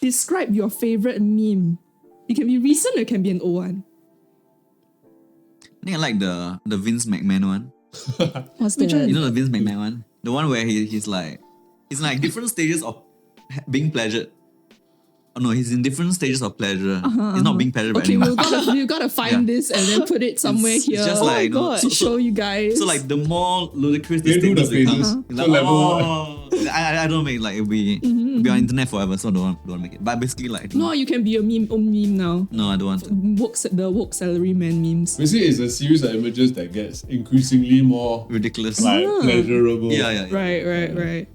describe your favorite meme. It can be recent or it can be an old one. I think I like the Vince McMahon one. What's Which that? one? You know the Vince McMahon one? The one where he's like different stages of being pleasured. Oh no, he's in different stages of pleasure. He's not being pleasured by Okay, anyone. we've got to find this and then put it somewhere It's here. just like, you know, to show you guys. So like the more ludicrous They these do the statements phases. become, So like, level oh, I don't make like it'll be on internet forever, so don't make it. But basically like I think, no, you can be a own meme now. no, I don't want to. The Woke Salaryman memes. Basically, it's a series of images that gets increasingly more Ridiculous. like pleasurable. Yeah. Right.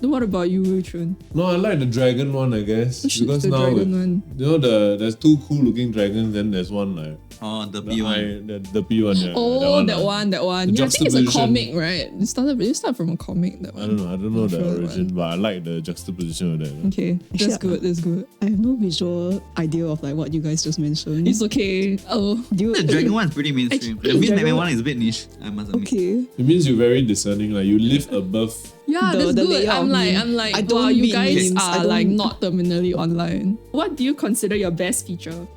Then what about you, Choon? No, I like the dragon one, I guess. Which is Because the now dragon one? you know there's two cool looking dragons, then there's one like Oh, the the P one. the P one. Yeah, Oh, that lah. one. The Yeah, I think it's a juxtaposition. comic, right? It start from a comic, that I one. don't know the Sure, that origin, but I like the juxtaposition of that. Okay, that's good. I have no visual idea of like what you guys just mentioned. It's okay. Oh, The dragon one is pretty mainstream. The Vince Dragon McMahon one- one is a bit niche, I must admit. Okay. It means you're very discerning, like you live above. yeah, The- that's the good. layer of I'm meme. like, I wow, don't you read guys memes. I are like don't- not terminally online. What do you consider your best feature?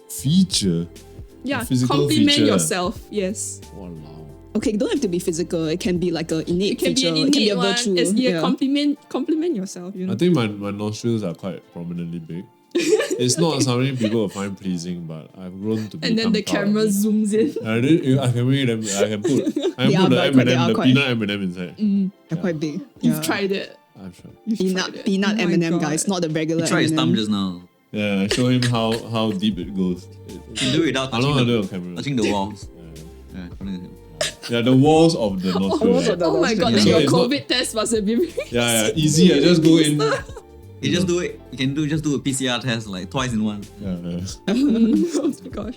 Feature. Yeah, physical compliment feature. yourself. Yes. Walao. Okay, it don't have to be physical. It can be like a innate It can feature. be an it can be innate a one. virtue. It's, compliment yourself, you know. I think my nostrils are quite prominently big. It's not something people will find pleasing, but I've grown to be. And then the camera zooms in. I can make them. I can put the They are M&M, the quite- peanut M&M inside. They're quite big. You've Yeah. tried it. I'm sure. You've tried it. Peanut Oh my M&M, God. guys, not the regular You try his M&M. thumb just now. Yeah, show him how deep it goes. You can do it without I don't want to do it on touching camera. the walls. Yeah. Yeah. Yeah, the walls of the nostrils. walls of the Oh my god, Yeah. then So your it's not- COVID test must have been very Yeah, easy. I just go in. You just do it. You can just do a PCR test like twice in one. Yeah. oh my gosh.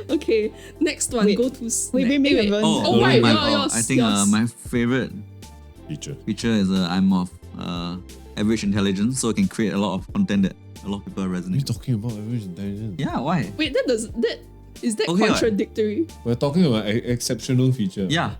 Okay, next one. Wait. Go to Wait, haven't- Oh, right, I think yours. my favorite Feature. feature is I'm of average intelligence, so I can create a lot of content that a lot of people What are you resonate. talking about average intelligence? Yeah, why? Wait, is that Okay, what? contradictory? We're talking about exceptional feature. Yeah.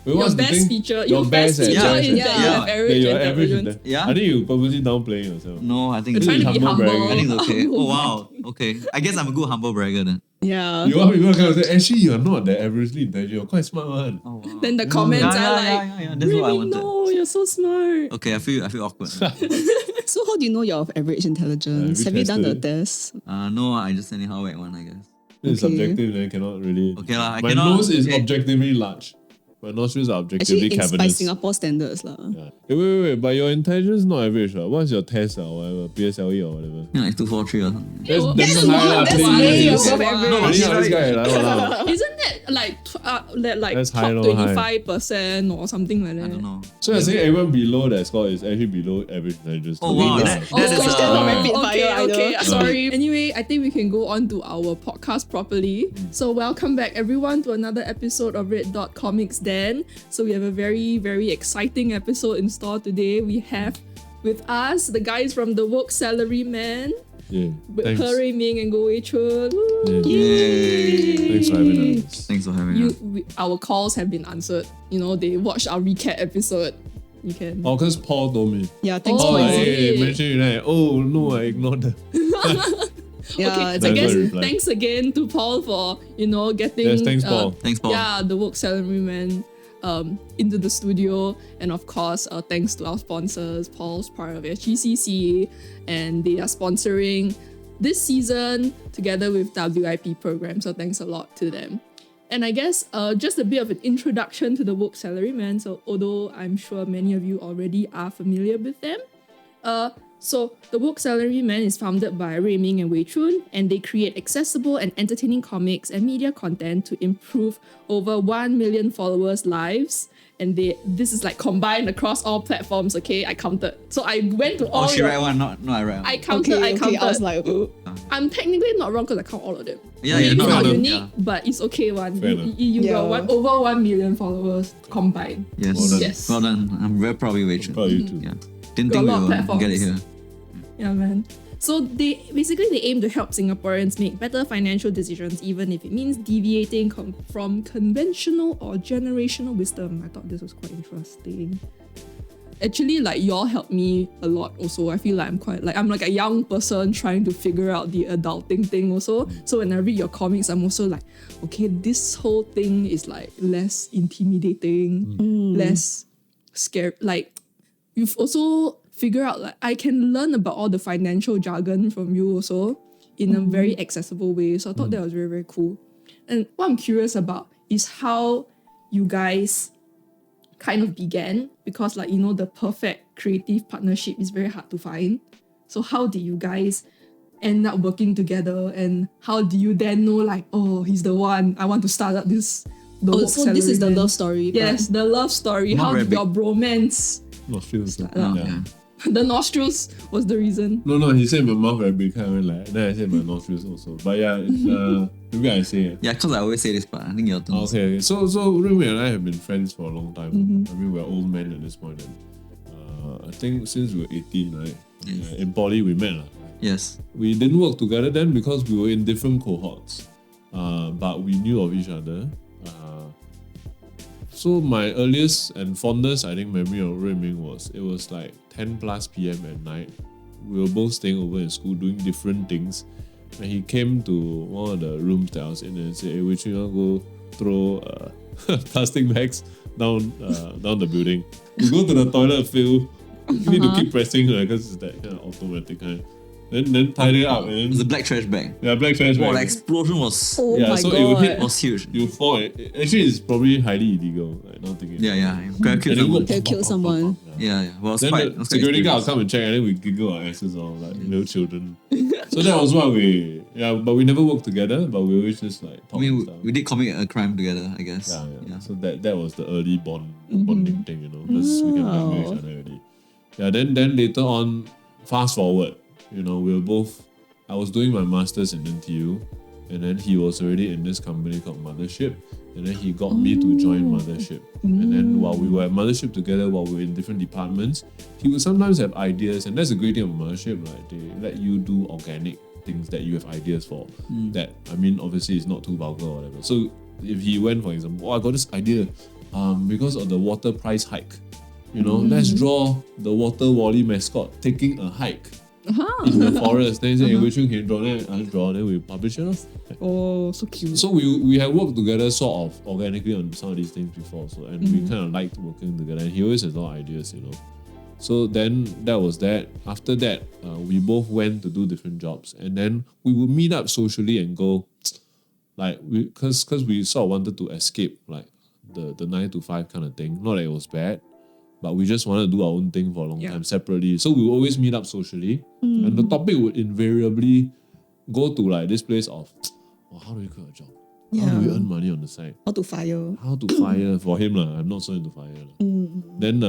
Wait, Your what's the best thing? feature. Your best feature at is intelligence. that you Yeah. have average You're average intelligence. inte- Yeah? I think you're purposely downplaying yourself. No, I think You're trying to be humble humble. bragging. I think it's okay. Oh wow. Okay. I guess I'm a good humble bragger then. Yeah. You want people to kind of say, actually, you're not that averagely intelligent. You're quite smart one. Oh wow. Then the comments are like, That's what I really? wanted. No, you're so smart. Okay, I feel awkward. So how do you know you're of average intelligence? Have Have you you done the tested test? No, I just anyhow whack one, I guess. It's Okay. subjective, then cannot really. Okay lah, I My cannot- nose is okay. objectively large. My nostrils are objectively Actually, it's by cavernous. Singapore standards. Yeah. Hey, wait, but your intelligence not average. What's your test or whatever, PSLE or whatever? Yeah, like 243 or something. That's That's damn high lah, that's please. way Please. above average. No, Anyhow, this guy, like, walao. Isn't that like That's top high, no, high. 25% or something like that? I don't know. So you're saying everyone below that score is actually below average intelligence. Oh to me wow, lah. that Oh, is question not rapid okay, fire either. okay. Sorry. Anyway, I think we can go on to our podcast properly. So welcome back everyone to another episode of Red.Comics Den. So we have a very, very exciting episode in store today. We have with us the guys from the Woke Salaryman, Yeah. with Thanks. Ruiming and Choon. Yeah. Thanks for having us. Thanks for having us. Our calls have been answered. You know, they watched our recap episode. You can. Oh, because Paul told me. Yeah, thanks Oh, for like, is hey, it? mention you like, oh no, I ignored that. Yeah, Okay, it's I Never guess reply. thanks again to Paul for getting Yes, thanks, Paul. Thanks, Paul. yeah, the Woke Salaryman into the studio, and of course thanks to our sponsors. Paul's part of GCC, and they are sponsoring this season together with WIP program, so thanks a lot to them. And I guess just a bit of an introduction to the Woke Salaryman. So although I'm sure many of you already are familiar with them, so the Woke Salaryman is founded by Ruiming and Choon, and they create accessible and entertaining comics and media content to improve over 1 million followers' lives. And this is like combined across all platforms. Okay, I counted. So I went to all. Oh, she write one, not I write one. I counted. I counted. I was like, oh. I'm technically not wrong because I count all of them. Yeah, Maybe yeah, not no, unique, yeah. but it's okay one. Fair You, enough. you Yeah. got over 1 million followers combined. Yes. Well done. Yes. Well done. I'm very proud of you, Rachel. Proud of you too. Yeah. Didn't Got a think we lot of would platforms. get it here. Yeah, man. So they aim to help Singaporeans make better financial decisions, even if it means deviating from conventional or generational wisdom. I thought this was quite interesting. actually like y'all helped me a lot also. I feel like I'm like a young person trying to figure out the adulting thing also. So when I read your comics, I'm also like, okay, this whole thing is like less intimidating, less scared. Like you've also figured out like I can learn about all the financial jargon from you also in a very accessible way. So I thought that was very, very cool. And what I'm curious about is how you guys kind of began, because like, you know, the perfect creative partnership is very hard to find. So how did you guys end up working together, and how do you then know like, oh, he's the one, I want to start up this Woke so this is the Salaryman. love story. Yes, the love story. Not How very did your bromance Not feels so. Yeah. The nostrils was the reason. No, he said my mouth very big, kind of like. Then I said my nostrils also. But yeah, it's, maybe I say it. Yeah, because I always say this part. I think your turn. Okay. So Ruiming and I have been friends for a long time. I mean, we're old men at this point. And, I think since we were 18, right? Yes. In poly, we met. Yes. We didn't work together then because we were in different cohorts. But we knew of each other. So my earliest and fondest, I think, memory of Ruiming was, it was like 10 plus p.m. at night. We were both staying over in school doing different things. And he came to one of the rooms that I was in and said, hey, we should go throw plastic bags down the building. You go to the toilet, Phil. You need to keep pressing because it's that kind of automatic kind. Then tied it up and then It's a black trash bag. yeah, black trash bag. Oh, the explosion was Oh Yeah, my so god. it will hit was huge. You fall. Actually, it's probably highly illegal. Like, not thinking. Yeah. Could have killed And then someone. go Could kill someone. Yeah. Well, it was Then quite, it the was quite security guard will experience. come and check, and then we giggle our asses off like little children. So that was what we. Yeah, but we never worked together. But we always just like talk I and mean, stuff. we did commit a crime together, I guess. Yeah. So that was the early bonding thing, you know, because we can blackmail each other already. Yeah. Then later on, fast forward, you know, we were both. I was doing my masters in NTU, and then he was already in this company called Mothership, and then he got me to join Mothership. And then while we were at Mothership together, while we were in different departments, he would sometimes have ideas, and that's the great thing of Mothership, like they let you do organic things that you have ideas for. That, I mean, obviously it's not too vulgar or whatever. So if he went, for example, I got this idea, because of the water price hike, you know, let's draw the Water Wally mascot taking a hike in the forest. Then he said, hey, which one can you draw? Then I'll draw, then we publish it off. Oh, so cute. So we have worked together sort of organically on some of these things before, so and we kind of liked working together, and he always has a lot of ideas, you know. So then that was that. After that, we both went to do different jobs, and then we would meet up socially and go, like, because we sort of wanted to escape like the 9 to 5 kind of thing. Not that it was bad, but we just wanted to do our own thing for a long time separately. So we would always meet up socially, and the topic would invariably go to like this place of, oh, how do we quit a job? How do we earn money on the side? How to fire. How to fire for him lah. I'm not so into fire lah. Then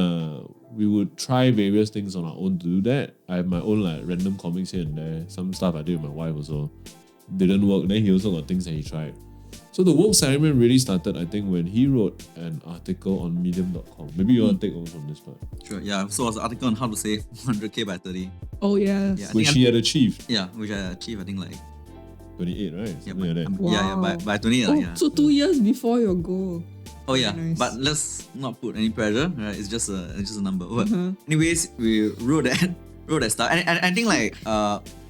we would try various things on our own to do that. I have my own like random comics here and there. Some stuff I did with my wife also didn't work. Then he also got things that he tried. So the Woke Salaryman really started, I think, when he wrote an article on medium.com. Maybe you want to take over from this part. Sure, yeah. So it was an article on how to save 100k by 30. Oh yeah. Yeah, I Which think he had achieved. yeah, which I achieved, I think like 28, right? yeah, Something like that. yeah, by 28. Oh, Yeah. so 2 years before your goal. Oh yeah, Nice. but let's not put any pressure. Right? It's just a number. But anyways, we wrote that stuff, and I think like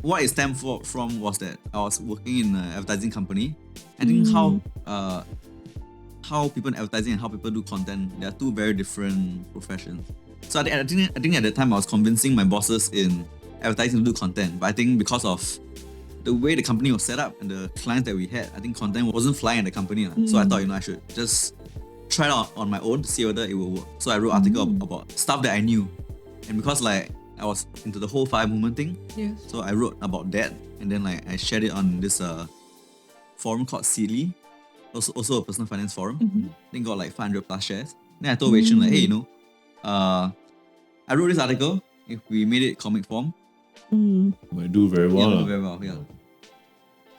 what it stemmed from was that I was working in an advertising company. I think how people in advertising and how people do content, they are two very different professions. So I think at that time I was convincing my bosses in advertising to do content, but I think because of the way the company was set up and the clients that we had, I think content wasn't flying at the company. So I thought, I should just try it out on my own to see whether it will work. So I wrote an article about stuff that I knew. And because like I was into the whole fire movement thing, so I wrote about that, and then like I shared it on this forum called Sealy, also a personal finance forum. Then got like 500 plus shares. Then I told Wei Chun like, hey, I wrote this article. If we made it comic form, Might do very well. yeah, lah. very well, yeah.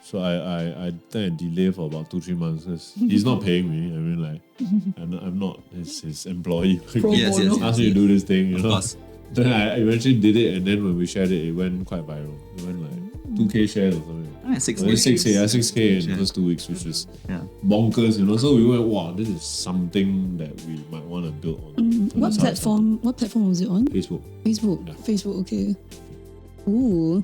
So I then delay for about 2-3 months because he's not paying me. I mean, like, I'm not his employee. Pro Yes, yes, bono. yes. Asked me to do this thing, you Of know. course. Then I eventually did it, and then when we shared it, it went quite viral. It went like 2K shares or something. Ah, 6 It was weeks. 6K in the Yeah. first 2 weeks, which is Yeah. bonkers, you know. So we went, wow, this is something that we might want to build on. What That's how it platform was it on? Facebook. Facebook. Yeah. Facebook, okay. Ooh.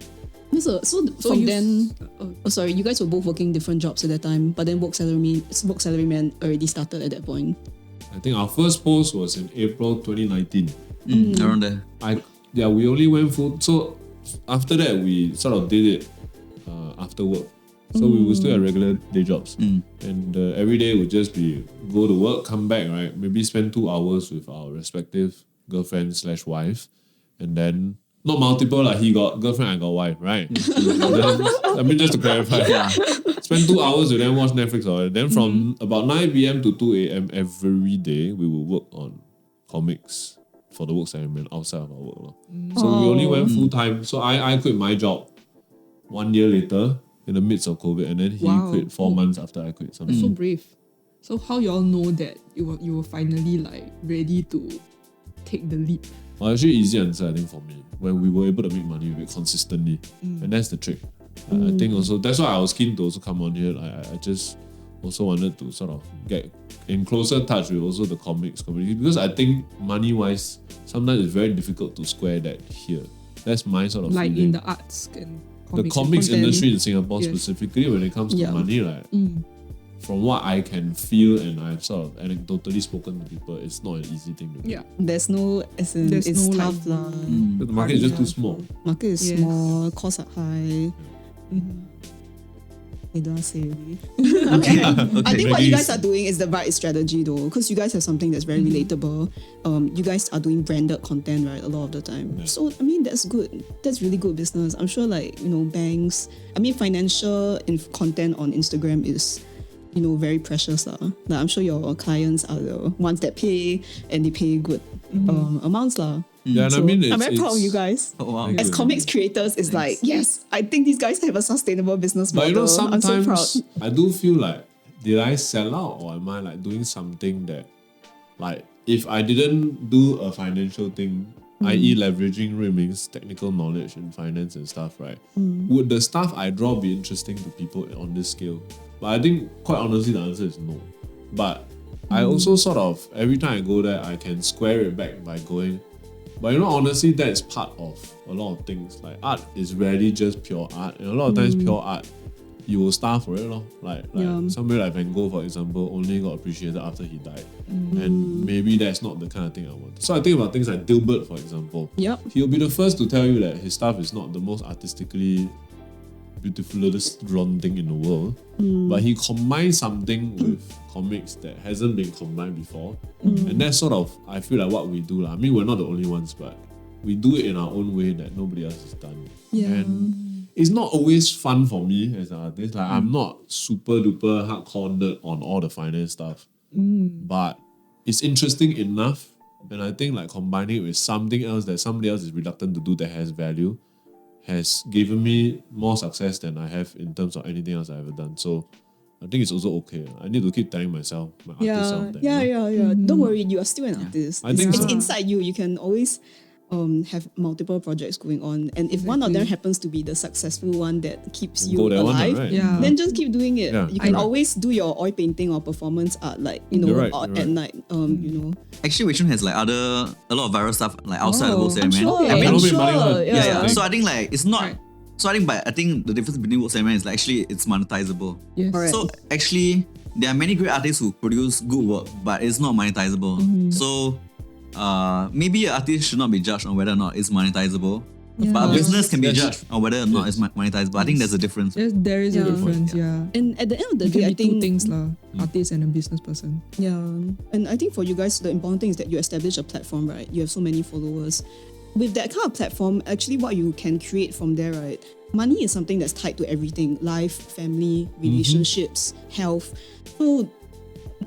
So from you- then, oh. sorry, you guys were both working different jobs at that time, but then Woke Salaryman already started at that point. I think our first post was in April 2019. Around there. We only went full. So after that, we sort of did it after work. So we would still have regular day jobs, and every day would just be go to work, come back, right? Maybe spend 2 hours with our respective girlfriend/wife, and then not multiple like he got girlfriend, I got wife, right? Then, just to clarify, spend 2 hours with them, watch Netflix, or then from about 9 p.m. to 2 a.m. every day, we would work on comics for the Woke Salaryman outside of our work. Lor. So we only went full time. So I quit my job 1 year later in the midst of COVID, and then he Wow. quit 4 months after I quit. Something. So brave. So how y'all know that you were finally like ready to take the leap? Well, actually, easy answer I think for me when we were able to make money with it consistently, and that's the trick. I think also that's why I was keen to also come on here. I just also wanted to sort of get in closer touch with also the comics community, because I think money wise sometimes it's very difficult to square that here. That's my sort of Like feeling. in the arts and The comics content. industry in Singapore Yes. specifically when it comes to Yeah. money, right? From what I can feel and I've sort of anecdotally spoken to people, it's not an easy thing to do. Yeah. There's no, as in, There's it's no, tough like, lah. The market is just too small. Market is Yes. small, costs are high. I don't say really. Okay. I think what Maybe you guys are doing is the right strategy though, because you guys have something that's very relatable. You guys are doing branded content, right, a lot of the time. So I mean that's good. That's really good business. I'm sure like, banks, financial content on Instagram is very precious lah. Like, I'm sure your clients are the ones that pay and they pay good amounts lah. Yeah, and So I mean, I'm very proud of you guys. Oh, wow. Thank As you. comics creators, it's like, yes, I think these guys have a sustainable business But model. I'm so proud. sometimes I do feel like, did I sell out or am I like doing something that, like, if I didn't do a financial thing, i.e. leveraging Ruiming's technical knowledge in finance and stuff, right? Would the stuff I draw be interesting to people on this scale? But I think, quite honestly, the answer is no. But I also sort of, every time I go there, I can square it back by going, but honestly, that's part of a lot of things. Like, art is rarely just pure art. And a lot of times, pure art, you will starve for it. Like somebody like Van Gogh, for example, only got appreciated after he died. And maybe that's not the kind of thing I want. So I think about things like Dilbert, for example. Yep. He'll be the first to tell you that his stuff is not the most artistically beautifulest drawn thing in the world. But he combines something with comics that hasn't been combined before. And that's sort of, I feel like what we do. I mean, we're not the only ones, but we do it in our own way that nobody else has done. Yeah. And it's not always fun for me as an artist. Like, I'm not super duper hardcore nerd on all the finance stuff. But it's interesting enough. And I think like combining it with something else that somebody else is reluctant to do that has value has given me more success than I have in terms of anything else I've ever done. So I think it's also okay. I need to keep telling myself, my artist self, that, Yeah. Don't worry, you are still an artist. I think it's so. inside you. You can always have multiple projects going on, and if one of them happens to be the successful one that keeps you Go that one, alive, right? Yeah. then just keep doing it. Yeah, You can right. always do your oil painting or performance art, like You're right, art you're at right. night. Actually, Wei Chun has like a lot of viral stuff like outside the Oh, Woke I'm Salaryman. sure. I mean, I I'm don't make sure. money on it. yeah. Thing. So I think like it's not. Right. So I think the difference between Woke Salaryman is like actually it's monetizable. Yes. Alright. So actually, there are many great artists who produce good work, but it's not monetizable. So maybe an artist should not be judged on whether or not it's monetizable. But a Yes. business can be Yes. judged on whether or not it's monetizable. I think there's a difference. There is a Yeah. difference, yeah. And at the end of the It can day, I be two think things lah, artist and a business person. Yeah, and I think for you guys, the important thing is that you establish a platform, right? You have so many followers. With that kind of platform, actually what you can create from there, right? Money is something that's tied to everything. Life, family, relationships, health. So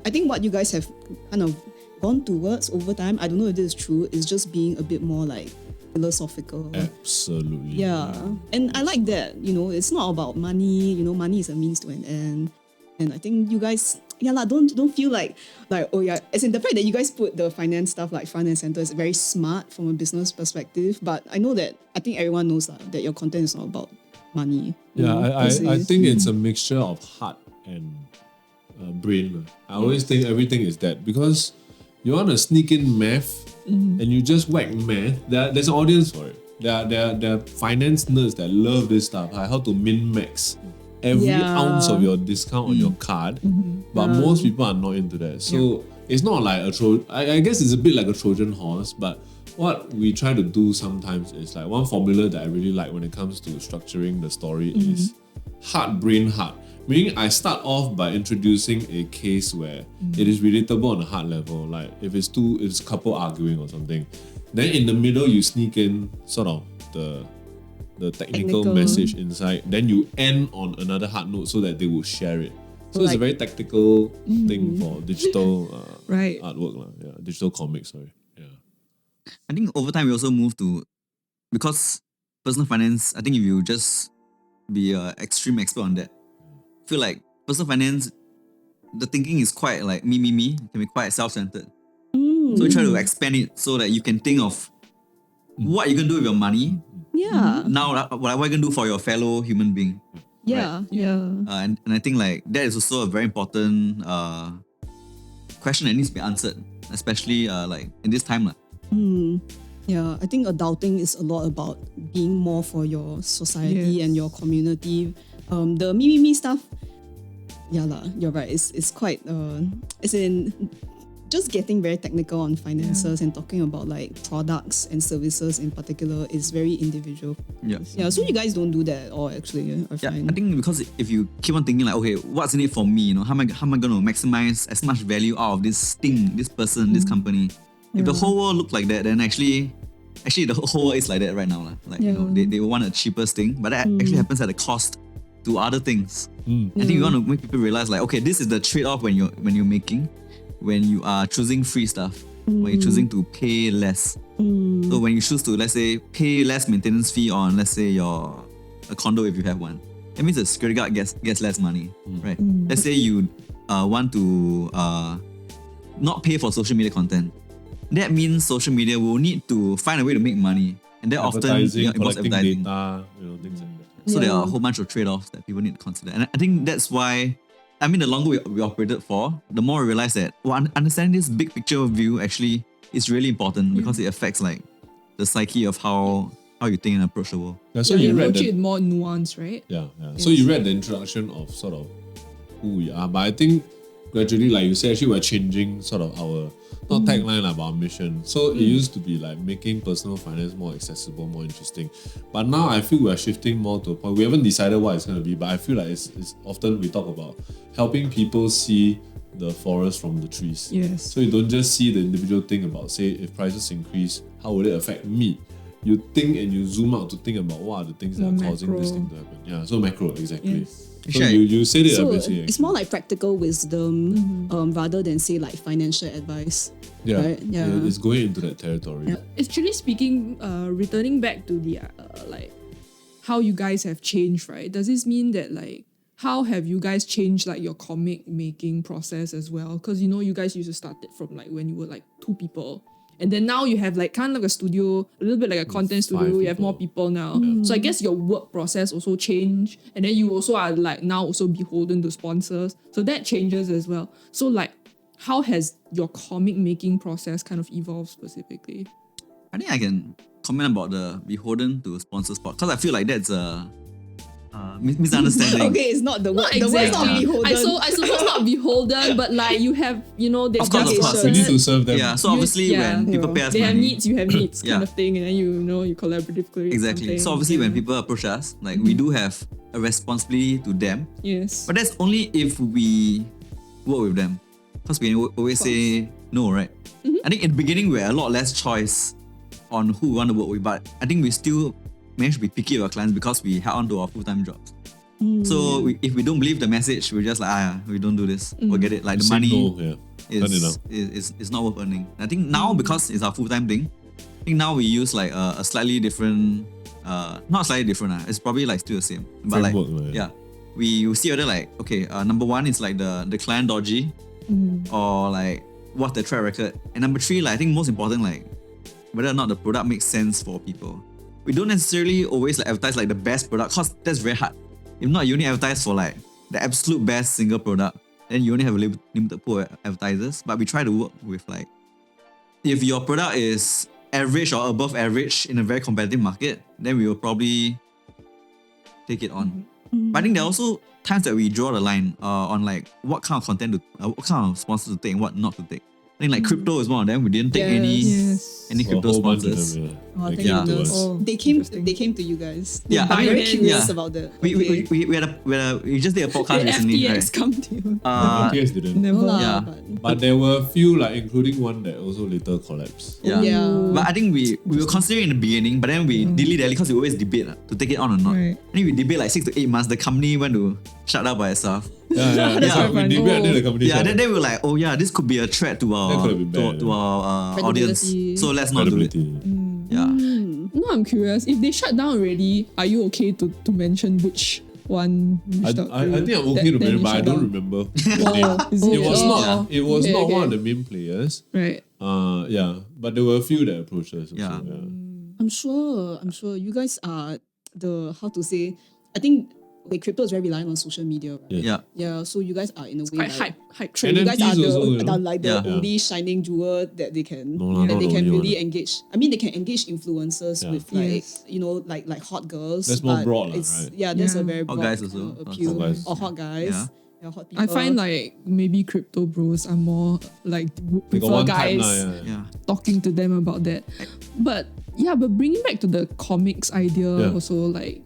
I think what you guys have kind of gone towards over time, I don't know if this is true, is just being a bit more like philosophical. Absolutely. Yeah. And I like that, it's not about money, money is a means to an end. And I think you guys, don't feel like, oh yeah, as in the fact that you guys put the finance stuff like front and center is very smart from a business perspective. But I know that, I think everyone knows that your content is not about money. Yeah, I per se. I think it's a mixture of heart and brain. I always think everything is that, because you want to sneak in math and you just whack math, there's an audience for it. There are finance nerds that love this stuff, like how to min-max every ounce of your discount on your card. But most people are not into that. So it's not like I guess it's a bit like a Trojan horse, but what we try to do sometimes is like one formula that I really like when it comes to structuring the story is heart, brain, heart. Meaning I start off by introducing a case where it is relatable on a heart level, like if it's a couple arguing or something. Then in the middle you sneak in sort of the technical message inside. Then you end on another heart note so that they will share it. So it's a very tactical thing for digital artwork, digital comics. Sorry. I think over time we also move to, because personal finance, I think if you just be an extreme expert on that, I feel like personal finance, the thinking is quite like me, can be quite self-centered. So we try to expand it so that you can think of what you can do with your money. Yeah. Now, what are you going to do for your fellow human being? Yeah. And I think like that is also a very important question that needs to be answered, especially like in this time. Yeah, I think adulting is a lot about being more for your society and your community. The me stuff, you're right. It's quite as in just getting very technical on finances and talking about like products and services in particular is very individual. Yeah. So you guys don't do that at all, actually. I find. I think because if you keep on thinking like, okay, what's in it for me? How am I going to maximize as much value out of this thing, this person, this company? If the whole world looked like that, then actually the whole world is like that right now. Like they want the cheapest thing, but that actually happens at a cost to other things. I think you want to make people realize like, okay, this is the trade-off when you're making, when you are choosing free stuff, when you're choosing to pay less. So when you choose to, let's say, pay less maintenance fee on, let's say, a condo if you have one, that means the security guard gets less money, right? Let's say you want to not pay for social media content. That means social media will need to find a way to make money, and that often involves advertising. Data, things like that. So there are a whole bunch of trade-offs that people need to consider, and I think that's why. I mean, the longer we operated for, the more we realize that understanding this big picture view actually is really important because it affects like the psyche of how you think and approach the world. So you read approach it more nuanced, right? Yeah. So you read the introduction of sort of who we are, but I think gradually, like you said, actually we're changing sort of our not tagline about our mission. So it used to be like making personal finance more accessible, more interesting. But now I feel we're shifting more to a point. We haven't decided what it's going to be, but I feel like it's often we talk about helping people see the forest from the trees. Yes. So you don't just see the individual thing about, say, if prices increase, how will it affect me? You think and you zoom out to think about what are the things that are causing this thing to happen. Yeah, so macro, exactly. Yes. So you said it So obviously. it's more like practical wisdom rather than say like financial advice. Yeah, right? Yeah. It's going into that territory. Actually speaking, returning back to the like how you guys have changed, right? Does this mean that like how have you guys changed like your comic making process as well? Because you guys used to start it from like when you were like 2 people. And then now you have like kind of like a studio, a little bit like a content studio. You have more people now. So I guess your work process also changed. And then you also are like now also beholden to sponsors. So that changes as well. So like how has your comic making process kind of evolved specifically? I think I can comment about the beholden to sponsors part because I feel like that's a misunderstanding. Okay, it's not the word. Not The word's not exactly. beholden. I suppose not beholden, but like you have, the Of course. We need to serve them. Yeah, so obviously when people pay us they have money, needs, you have needs kind of thing, and then you collaboratively create exactly. something. So obviously when people approach us, like we do have a responsibility to them, Yes. but that's only if we work with them. Because we always say no, right? I think in the beginning we had a lot less choice on who we want to work with, but I think we still managed to be picky with our clients because we held on to our full-time jobs. So if we don't believe the message, we're just like, we don't do this. Forget it. Like the Say money no, is not worth earning. I think now because it's our full-time thing, I think now we use like a slightly different, not slightly different. It's probably like still the same. But like, framework, we will see whether like, okay, number 1 is like the client dodgy or like what's the track record. And number 3, like I think most important, like whether or not the product makes sense for people. We don't necessarily always like advertise like the best product because that's very hard. If not, you only advertise for like the absolute best single product, then you only have a limited pool of advertisers. But we try to work with like if your product is average or above average in a very competitive market, then we will probably take it on. But I think there are also times that we draw the line on like what kind of content what kind of sponsors to take and what not to take. I think like crypto is one of them. We didn't take any A crypto whole bunch of sponsors. them, Oh, They thank came to goodness. us. They came to you guys. Yeah, I'm I mean, very curious yeah. about that. We just did a podcast recently, right? FTX come to you. FTX didn't. Never. No lah, Yeah. But there were a few, like including one that also later collapsed. Yeah. Yeah. But I think we were considering in the beginning, but then we dilly-dally because we always debate to take it on or not. Right. I think we debate like 6 to 8 months. The company went to shut down by itself. Yeah, that's Yeah. why we debate until the company. Yeah, shut then down. they were like, oh yeah, this could be a threat to That our could have been bad, to our audience. Credibility. So let's not do it. Credibility. Yeah. No, I'm curious. If they shut down already, are you okay to mention which one? I think I'm okay to remember, but I don't remember. Is It was Oh. not. It was Okay, not okay. one of the main players. Right. Yeah, but there were a few that approached us. Also, Yeah. I'm sure you guys are how to say, I think like crypto is very reliant on social media, right? Yeah. Yeah. Yeah, so you guys are in a way Quite like, hype you trend. guys are NFTs also, you know? like the Yeah. only shining jewel that they can No lah, that not they the can only really one. engage. I mean, they can engage influencers Yeah. with like Yes. like hot girls. That's more but broad lah, it's- right? Yeah, that's a Yeah. very Hot broad guys also. appeal. Hot guys. Or hot guys. Yeah. Yeah, hot people. I find like maybe crypto bros are more like They got prefer one guys type lah, yeah. Yeah. talking to them about that. But bringing back to the comics idea Yeah. also, like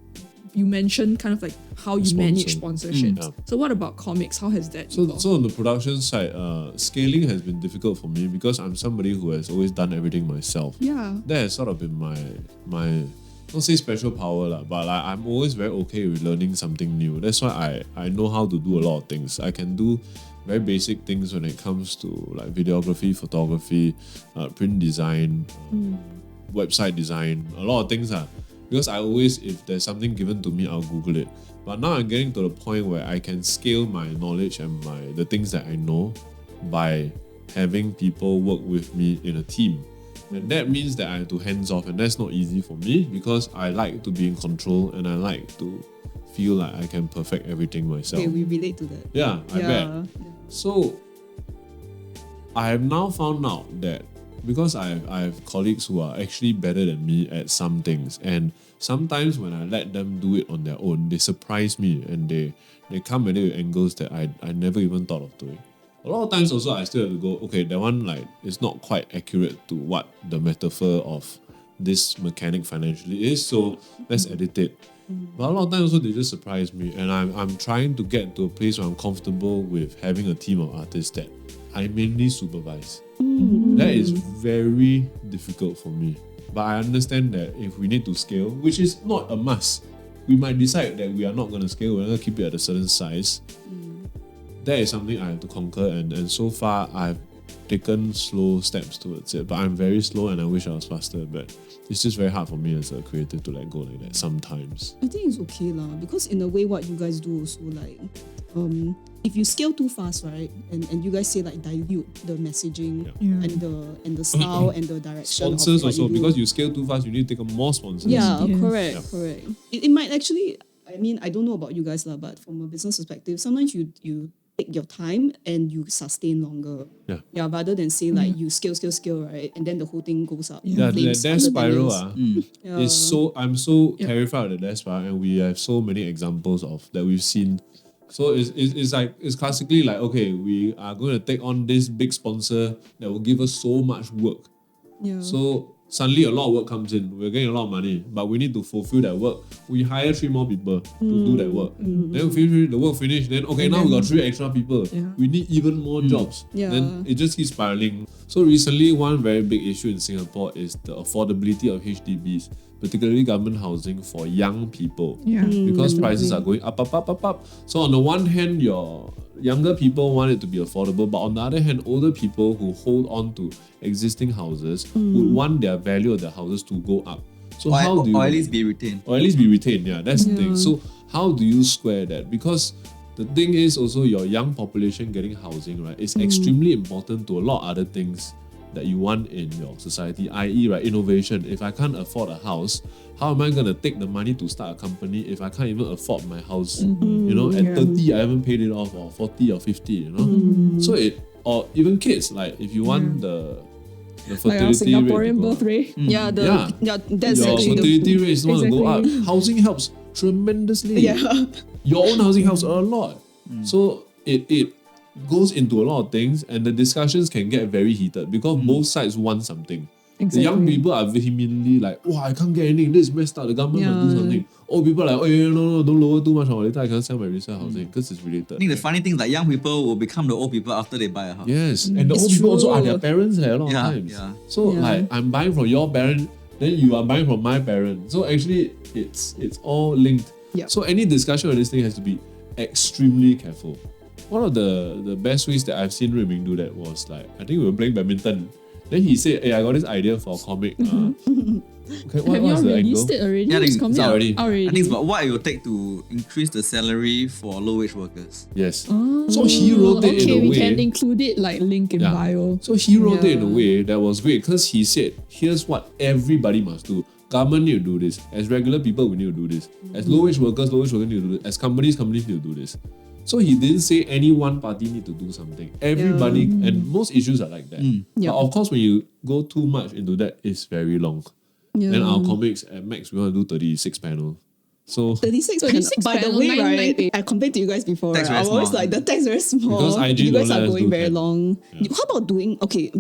you mentioned kind of like how you manage sponsorships. Yeah. So what about comics? How has that So evolved? on the production side, scaling has been difficult for me because I'm somebody who has always done everything myself. Yeah. That has sort of been my don't say special power lah, but like, I'm always very okay with learning something new. That's why I know how to do a lot of things. I can do very basic things when it comes to like videography, photography, print design, website design, a lot of things because I always, if there's something given to me, I'll Google it. But now I'm getting to the point where I can scale my knowledge and the things that I know by having people work with me in a team. And that means that I have to hands off, and that's not easy for me because I like to be in control and I like to feel like I can perfect everything myself. Okay, we relate to that. Yeah, I bet. So I have now found out that because I have colleagues who are actually better than me at some things, and sometimes when I let them do it on their own, they surprise me and they come at it with angles that I never even thought of doing. A lot of times also I still have to go, okay, that one like is not quite accurate to what the metaphor of this mechanic financially is, so let's edit it. But a lot of times also they just surprise me, and I'm trying to get to a place where I'm comfortable with having a team of artists that I mainly supervise. That is very difficult for me. But I understand that if we need to scale, which is not a must, we might decide that we are not going to scale, we're going to keep it at a certain size. That is something I have to conquer, and so far I've taken slow steps towards it. But I'm very slow and I wish I was faster, but it's just very hard for me as a creative to let go like that sometimes. I think it's okay lah, because in a way what you guys do also like if you scale too fast, right, and you guys say like dilute the messaging and the style and the direction Sponsors of what also, you do. because you scale too fast, you need to take on more sponsors. Yeah, Yes. correct. It might actually, I mean, I don't know about you guys lah, but from a business perspective, sometimes you take your time and you sustain longer. Yeah. Rather than say like you scale, right, and then the whole thing goes up. in Yeah, flames that after 10 spiral years. Yeah. I'm so terrified of the death spiral, and we have so many examples of that we've seen. So it's classically like, okay, we are going to take on this big sponsor that will give us so much work. Yeah. So suddenly a lot of work comes in. We're getting a lot of money, but we need to fulfill that work. We hire 3 more people to do that work. Then the work finish. Then okay, now we got 3 extra people. Yeah. We need even more jobs. Yeah. Then it just keeps spiraling. So recently, one very big issue in Singapore is the affordability of HDBs, particularly government housing for young people. Yeah. Because prices are going up. So on the one hand, your younger people want it to be affordable, but on the other hand, older people who hold on to existing houses would want their value of their houses to go up. So how do you, or at least be retained. or at least be retained? Yeah, that's the thing. So how do you square that? Because the thing is also your young population getting housing, right, is extremely important to a lot of other things that you want in your society, i.e. right, innovation. If I can't afford a house, how am I going to take the money to start a company if I can't even afford my house? You know, at 30 I haven't paid it off, or 40 or 50, you know? So or even kids, like if you want the The Like our fertility rate to Singaporean go birth up. rate. Yeah, that's Your actually fertility rate is not going to go up. Exactly. Housing helps tremendously. yeah. Your own housing helps a lot. So it goes into a lot of things, and the discussions can get very heated because both sides want something. The young Exactly. people are vehemently like, oh, I can't get anything, this is messed up, the government must do Yeah. something. Old people are like, oh, yeah, no, don't lower too much, or later I can't sell my resale housing because it's related. I think the funny thing is that young people will become the old people after they buy a house. Yes, and the It's old people also are true. their parents a lot Yeah, of times. yeah. So Yeah. like I'm buying from your parent, then you are buying from my parent. So actually it's all linked. Yeah. So any discussion on this thing has to be extremely careful. One of the best ways that I've seen Ruiming do that was like, I think we were playing badminton. Then he said, hey, I got this idea for a comic. Okay, Have you what's all the released angle? it already? Yeah, I think It's coming it's out already. already. I think it's about what it will take to increase the salary for low-wage workers. Yes. Oh, So he wrote it in okay, a we way. can include it like link in Yeah. bio. So he wrote it in a Yeah. way that was great because he said, here's what everybody must do. Government need to do this. As regular people, we need to do this. As low-wage workers need to do this. As companies need to do this. So he didn't say any one party need to do something. Everybody, and most issues are like that. Yeah. But of course, when you go too much into that, it's very long. Yeah. And our comics at max, we want to do 36 panels. So 36 36 By the panel, way, 99 right? page. I complained to you guys before. Text Right? very I'm always small. like the text very small. Because IG you guys don't are let us going do very 10. long. How about doing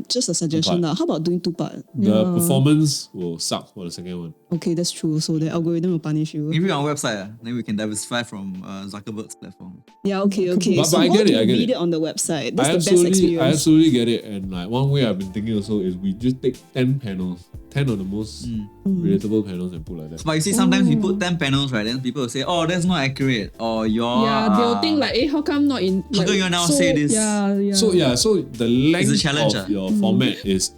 just a suggestion Two-part. now? How about doing 2-part? the performance will suck for the second one. Okay, that's true. So the algorithm will punish you. If you're on our website, then we can diversify from Zuckerberg's platform. Yeah, okay. But so I how get do it, I you get read it. it on the website? That's I the best absolutely experience. get it. And like one way I've been thinking also is we just take 10 panels, 10 of the most relatable panels and put like that. But you see, sometimes we put 10 panels, right? Then people will say, oh, that's not accurate. Or you're... Yeah, they'll think like, hey, how come not in? How Like, come you now say this? Yeah. So the length It's a challenge, of your format is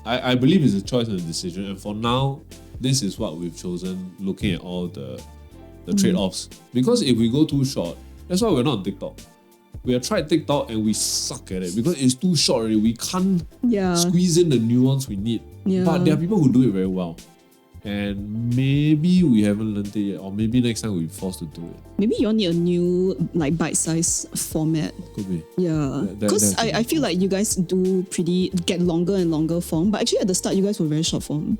I believe is a choice and a decision. And for now, this is what we've chosen looking at all the trade-offs. Because if we go too short, that's why we're not on TikTok. We have tried TikTok and we suck at it because it's too short already. We can't Yeah. squeeze in the nuance we need. Yeah. But there are people who do it very well. And maybe we haven't learned it yet, or maybe next time we'll be forced to do it. Maybe you all need a new like bite-sized format. Could be. Yeah, because that's I feel like you guys do get longer and longer form, but actually at the start you guys were very short form.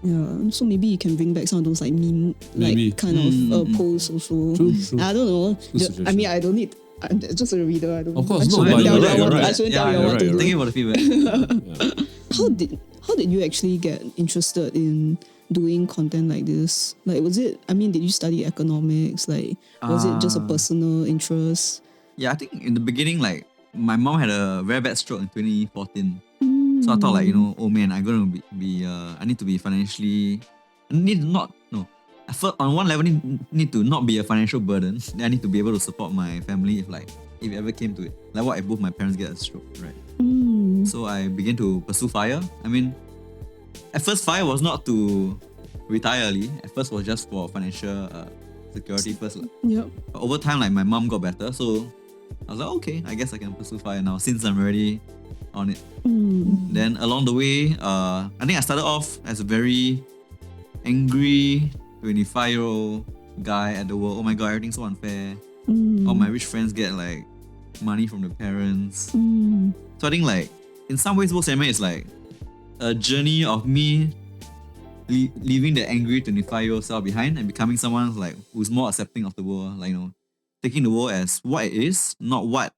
Yeah, so maybe you can bring back some of those like meme Maybe. like kind of posts also. True. I don't know. Good I suggestion. mean, I don't need. I'm just a reader. I don't. Of course, I no, shouldn't but tell you're you right, what you're to- I right. shouldn't Yeah, tell you you're what right. to do. Thank you for the feedback. How did you actually get interested in doing content like this? Like, was it? I mean, did you study economics? Like, was it just a personal interest? Yeah, I think in the beginning, like, my mom had a very bad stroke in 2014. So I thought, like, oh man, I'm going to be I need to be financially... At first, on one level, need to not be a financial burden. Then I need to be able to support my family if it ever came to it. Like what if both my parents get a stroke, right? So I began to pursue FIRE. I mean, at first FIRE was not to retire early. At first was just for financial security first. Yep. But over time, like my mom got better, so I was like, okay, I guess I can pursue FIRE now since I'm already on it. Then along the way, I think I started off as a very angry 25-year-old guy at the world. Oh my god, everything's so unfair. All my rich friends get like money from their parents. So I think like in some ways, Woke Salaryman is like a journey of me leaving the angry 25-year-old self behind and becoming someone like who's more accepting of the world. Like taking the world as what it is, not what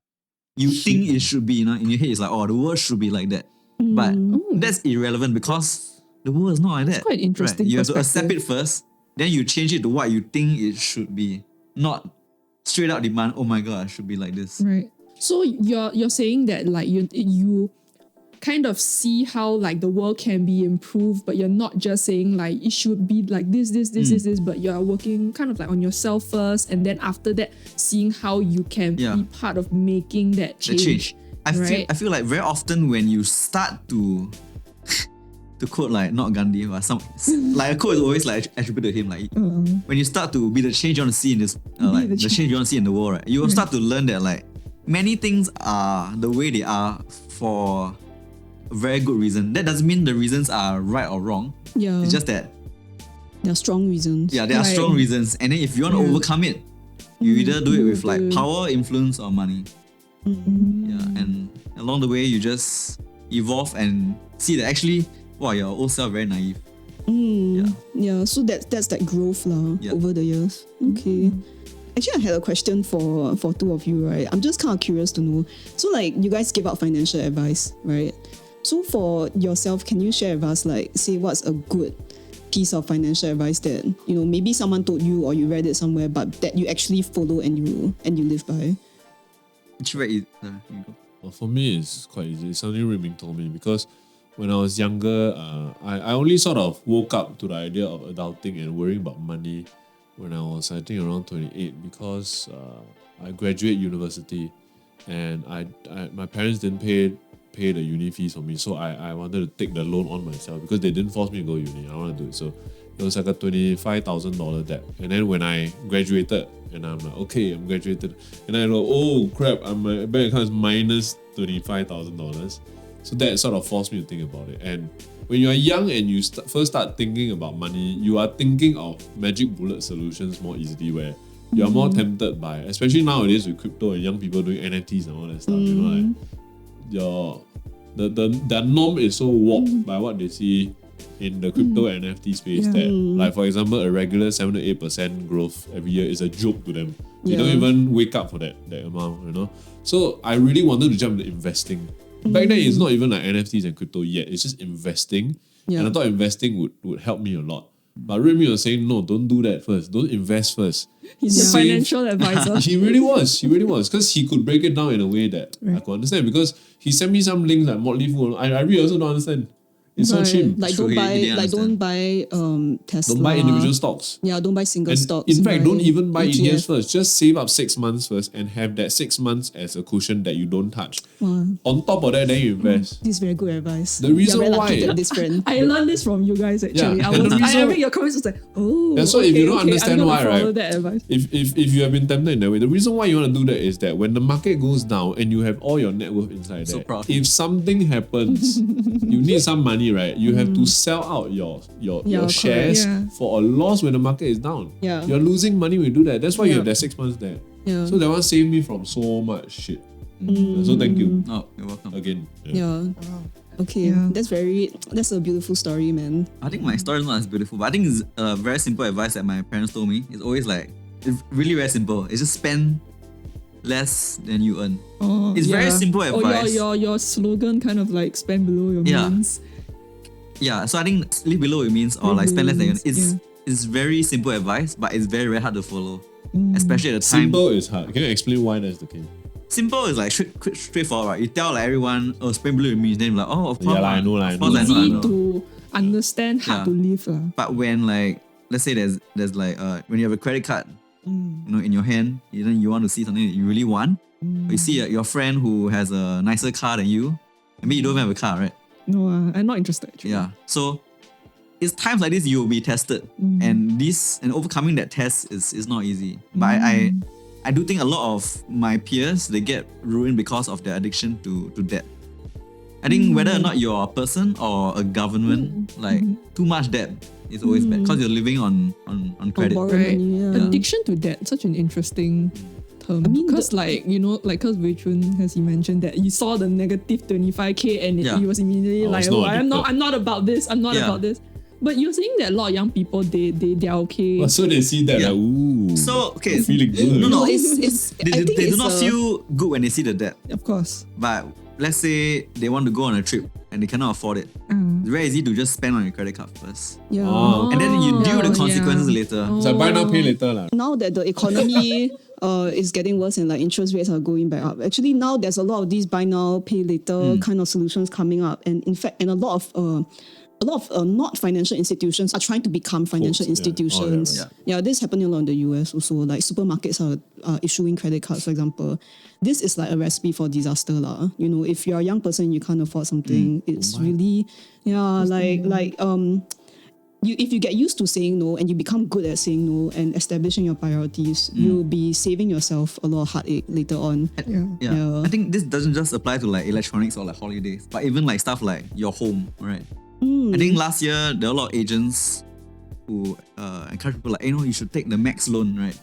you think it should be. In your head, it's like, oh, the world should be like that. But that's irrelevant because the world is not like that. quite interesting You have to accept perspective. it first, then you change it to what you think it should be, not straight out demand. Oh my god, I should be like this. Right. So you're saying that like you kind of see how like the world can be improved, but you're not just saying like it should be like this, but you're working kind of like on yourself first, and then after that, seeing how you can be part of making that The change. change. Right. I feel like very often when you start to quote like not Gandhi, but some like a quote is always like attributed to him. Like when you start to be the change you want to see in this, like the change you want to see in the world, right? You will start to learn that like many things are the way they are for a very good reason. That doesn't mean the reasons are right or wrong. Yeah. It's just that There are strong reasons. there are strong reasons, and then if you want to overcome it, you either do it with like power, influence, or money. Yeah, and along the way you just evolve and see that actually, wow, your old self very naive. Yeah, so that's that growth Yeah. over the years. Okay. Actually, I had a question for two of you, right? I'm just kind of curious to know. So, like, you guys give out financial advice, right? So, for yourself, can you share with us, like, say, what's a good piece of financial advice that, you know, maybe someone told you or you read it somewhere, but that you actually follow and you live by? It's very easy. You go. Well, for me, it's quite easy. It's something Ruiming told me because when I was younger, I only sort of woke up to the idea of adulting and worrying about money when I was, I think, around 28 because I graduated university and my parents didn't pay the uni fees for me, so I wanted to take the loan on myself because they didn't force me to go uni. I want to do it, so it was like a $25,000 debt. And then when I graduated, and I'm like, okay, I'm graduated, and I go, oh crap, my bank account is minus $25,000. So that sort of forced me to think about it. And when you're young and you first start thinking about money, you are thinking of magic bullet solutions more easily, where you're more tempted by, especially nowadays with crypto and young people doing NFTs and all that stuff. You know, like the norm is so warped by what they see in the crypto NFT space that, like, for example, a regular 7 to 8% growth every year is a joke to them. They don't even wake up for that amount, you know. So I really wanted to jump into investing. Back then, it's not even like NFTs and crypto yet. It's just investing. And I thought investing would help me a lot. But Ruiming was saying, no, don't do that first. Don't invest first. He's a Save. financial advisor. He really was. Because he could break it down in a way that I could understand. Because he sent me some links like Motley Fool. I really also don't understand. It's so cheap. Like, True, don't buy Tesla. Don't buy individual stocks. Yeah, don't buy single stocks. In fact, don't even buy ETF. ETFs first. Just save up 6 months first and have that 6 months as a cushion that you don't touch. On top of that, then you invest. This is very good advice. The reason very lucky why- to have this friend. I learned this from you guys actually. Yeah, I and the reason- read your comments was like, oh. And so if you don't understand I'm why, gonna follow right? that advice. If you have been tempted in that way, the reason why you want to do that is that when the market goes down and you have all your net worth inside So there, proud. if something happens, you need some money, right? You have to sell out your correct, shares yeah. for a loss when the market is down. Yeah. You're losing money when you do that. That's why you have that 6 months there. Yeah. So that one saved me from so much shit. So thank you Oh, you're welcome. again. Yeah. Okay, that's a beautiful story, man. I think my story is not as beautiful, but I think it's a very simple advice that my parents told me. It's always like, it's really very simple. It's just spend less than you earn. Oh, It's very simple advice. Your slogan kind of like spend below your Yeah. means. Yeah, so I think live below it means, or like spend less than you earn. Yeah. It's very simple advice, but it's very, very hard to follow. Especially at the time. Simple is hard. Can you explain why that's the case? Simple is like straightforward, right? You tell like everyone, oh, spend below it means, then you're like, oh, of course. Yeah, I know, Of I course, know. I know, I Easy know. to understand, hard Yeah. to live. lah. But when like, let's say there's like when you have a credit card, you know, in your hand, then you want to see something that you really want. Or you see your friend who has a nicer car than you. Maybe you don't even have a car, right? No, I'm not interested actually. Yeah. So it's times like this you will be tested, and overcoming that test is not easy. But I do think a lot of my peers, they get ruined because of their addiction to debt. I think whether or not you're a person or a government, like too much debt is always bad because you're living on credit. borrowed Right. money, yeah. Addiction to debt, such an interesting term. mean, because because Choon has mentioned that you saw the negative 25k and Yeah. he was immediately Oh, like, it's not I'm addicted. not about this. I'm not Yeah. about this. But you're saying that a lot of young people they're okay. So they see that, Yeah. like, ooh. So, okay. I'm feeling good. No, it's They, I think they do it's not a- feel good when they see the debt. Of course. But let's say they want to go on a trip and they cannot afford it. It's very easy to just spend on your credit card first. Yeah. Oh. And then you deal with the yeah. consequences later. It's like buy now, pay later. Lah. Now that the economy is getting worse and like interest rates are going back up, actually now there's a lot of these buy now pay later kind of solutions coming up, and in fact, and a lot of not financial institutions are trying to become financial Folks, yeah. institutions. Oh, yeah, Yeah, this is happening a lot in the US also. Like supermarkets are issuing credit cards, for example. This is like a recipe for disaster, lah. You know, if you're a young person, you can't afford something. It's really, if you get used to saying no and you become good at saying no and establishing your priorities, you'll be saving yourself a lot of heartache later on. Yeah. Yeah. I think this doesn't just apply to like electronics or like holidays, but even like stuff like your home, right? I think last year there were a lot of agents who encourage people like, you should take the max loan, right?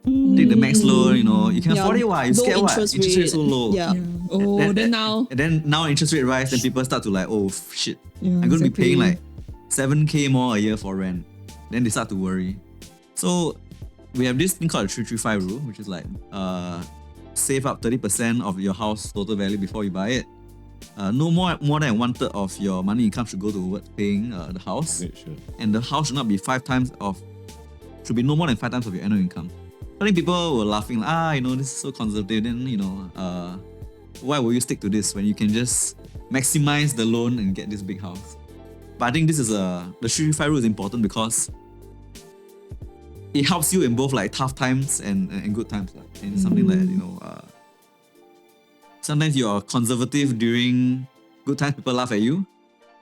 Take the max loan, you can afford it. Why? You low scared what? interest Interest rate so rate. low. Yeah. Oh, then now. And then now interest rate rise, then people start to like, oh shit, Yeah, I'm going to be paying exactly. like 7K more a year for rent. Then they start to worry. So we have this thing called the 335 rule, which is like save up 30% of your house total value before you buy it. No more than 1/3 of your money income should go towards paying the house. Okay, sure. And the house should not be should be no more than 5 times of your annual income. I think people were laughing, this is so conservative. Then, why will you stick to this when you can just maximize the loan and get this big house? But I think this is the 335 rule is important because it helps you in both like tough times and good times. And it's something that, sometimes you are conservative during good times, people laugh at you.